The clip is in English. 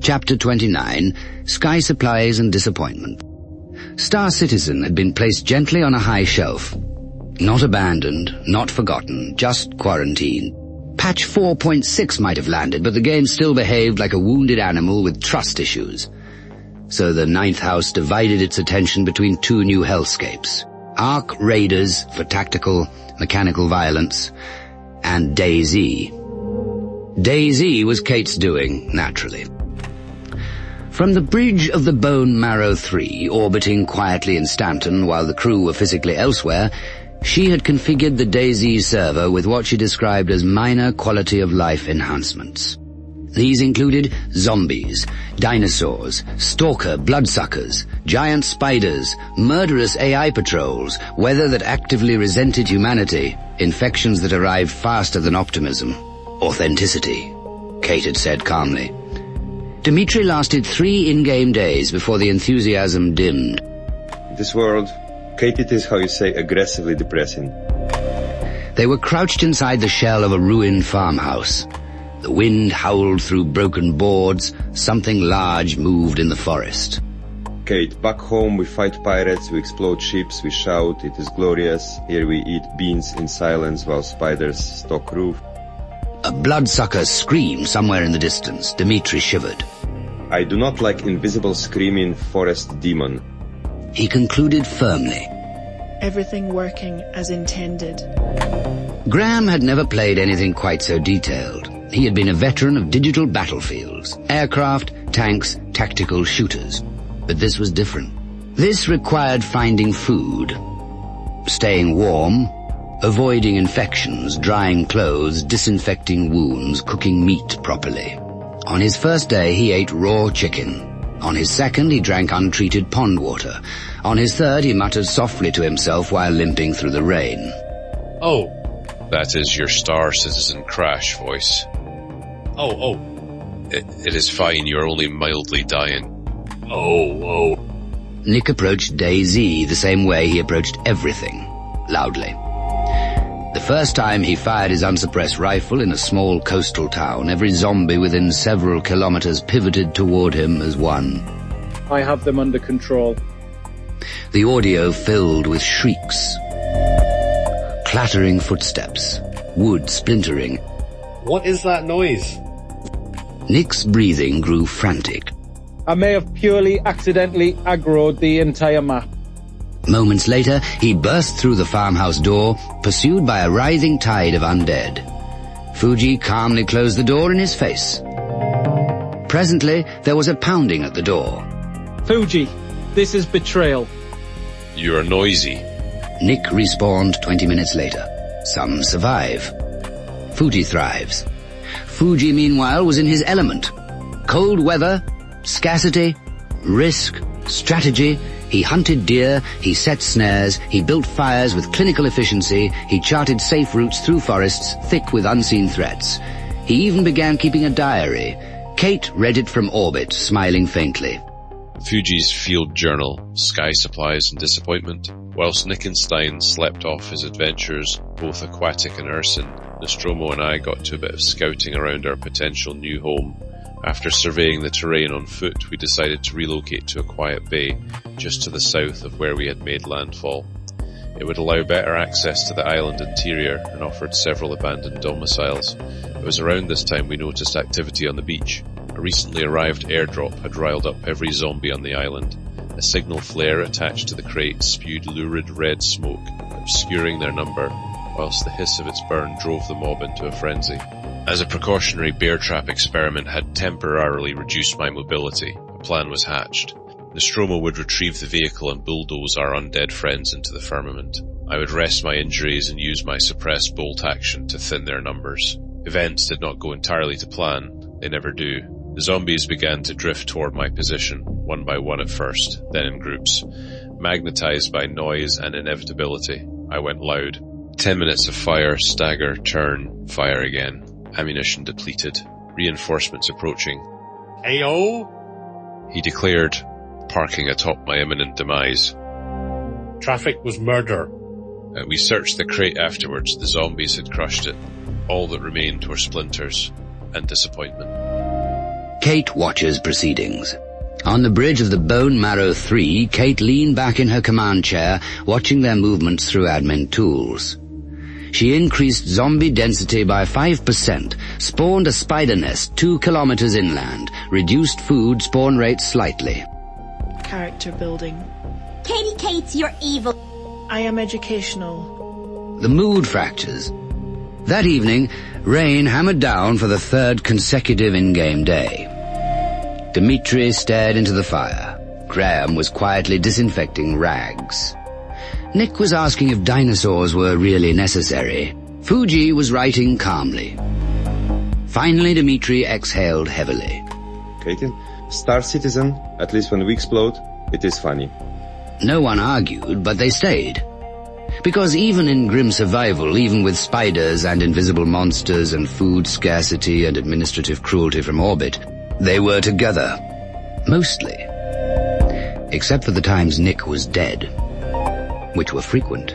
Chapter 29, Sky Supplies and Disappointment. Star Citizen had been placed gently on a high shelf. Not abandoned, not forgotten, just quarantined. Patch 4.6 might have landed, but the game still behaved like a wounded animal with trust issues. So the Ninth House divided its attention between two new hellscapes. Ark Raiders for tactical, mechanical violence, and Dayz. Dayz was Kate's doing, naturally. From the bridge of the Bone Marrow 3, orbiting quietly in Stanton while the crew were physically elsewhere, she had configured the Dayz server with what she described as minor quality-of-life enhancements. These included zombies, dinosaurs, stalker bloodsuckers, giant spiders, murderous AI patrols, weather that actively resented humanity, infections that arrived faster than optimism, authenticity, Kate had said calmly. Dimitri lasted 3 in-game days before the enthusiasm dimmed. In this world, Kate, it is how you say aggressively depressing. They were crouched inside the shell of a ruined farmhouse. The wind howled through broken boards. Something large moved in the forest. Kate, back home we fight pirates, we explode ships, we shout, it is glorious. Here we eat beans in silence while spiders stalk roof. A bloodsucker screamed somewhere in the distance. Dimitri shivered. I do not like invisible screaming forest demon. He concluded firmly. Everything working as intended. Graham had never played anything quite so detailed. He had been a veteran of digital battlefields, aircraft, tanks, tactical shooters. But this was different. This required finding food, staying warm, avoiding infections, drying clothes, disinfecting wounds, cooking meat properly. On his first day, he ate raw chicken. On his second, he drank untreated pond water. On his third, he muttered softly to himself while limping through the rain. Oh, that is your Star Citizen crash voice. Oh. It is fine, you're only mildly dying. Oh. Nick approached Dayz the same way he approached everything, loudly. The first time he fired his unsuppressed rifle in a small coastal town, every zombie within several kilometers pivoted toward him as one. I have them under control. The audio filled with shrieks, clattering footsteps, wood splintering. What is that noise? Nick's breathing grew frantic. I may have purely accidentally aggroed the entire map. Moments later, he burst through the farmhouse door, pursued by a writhing tide of undead. Fuji calmly closed the door in his face. Presently, there was a pounding at the door. Fuji, this is betrayal. You are noisy. Nick respawned 20 minutes later. Some survive. Fuji thrives. Fuji, meanwhile, was in his element. Cold weather, scarcity, risk, strategy. He hunted deer, he set snares, he built fires with clinical efficiency, he charted safe routes through forests thick with unseen threats. He even began keeping a diary. Kate read it from orbit, smiling faintly. Fuji's field journal, Sky Supplies and Disappointment. Whilst Nickenstein slept off his adventures, both aquatic and ursine, Nostromo and I got to a bit of scouting around our potential new home. After surveying the terrain on foot, we decided to relocate to a quiet bay, just to the south of where we had made landfall. It would allow better access to the island interior and offered several abandoned domiciles. It was around this time we noticed activity on the beach. A recently arrived airdrop had riled up every zombie on the island. A signal flare attached to the crate spewed lurid red smoke, obscuring their number, whilst the hiss of its burn drove the mob into a frenzy. As a precautionary bear trap experiment had temporarily reduced my mobility, a plan was hatched. Nostromo would retrieve the vehicle and bulldoze our undead friends into the firmament. I would rest my injuries and use my suppressed bolt action to thin their numbers. Events did not go entirely to plan. They never do. The zombies began to drift toward my position, one by one at first, then in groups. Magnetized by noise and inevitability, I went loud. 10 minutes of fire, stagger, turn, fire again. Ammunition depleted. Reinforcements approaching. Ayo? He declared, parking atop my imminent demise. Traffic was murder. We searched the crate afterwards. The zombies had crushed it. All that remained were splinters and disappointment. Kate watches proceedings. On the bridge of the Bone Marrow 3, Kate leaned back in her command chair, watching their movements through admin tools. She increased zombie density by 5%, spawned a spider nest 2 kilometers inland, reduced food spawn rate slightly. Character building. Katie Cates, you're evil. I am educational. The mood fractures. That evening, rain hammered down for the 3rd consecutive in-game day. Dimitri stared into the fire. Graham was quietly disinfecting rags. Nick was asking if dinosaurs were really necessary. Fuji was writing calmly. Finally, Dimitri exhaled heavily. Katie, Star Citizen, at least when we explode, it is funny. No one argued, but they stayed. Because even in grim survival, even with spiders and invisible monsters and food scarcity and administrative cruelty from orbit, they were together. Mostly. Except for the times Nick was dead, which were frequent.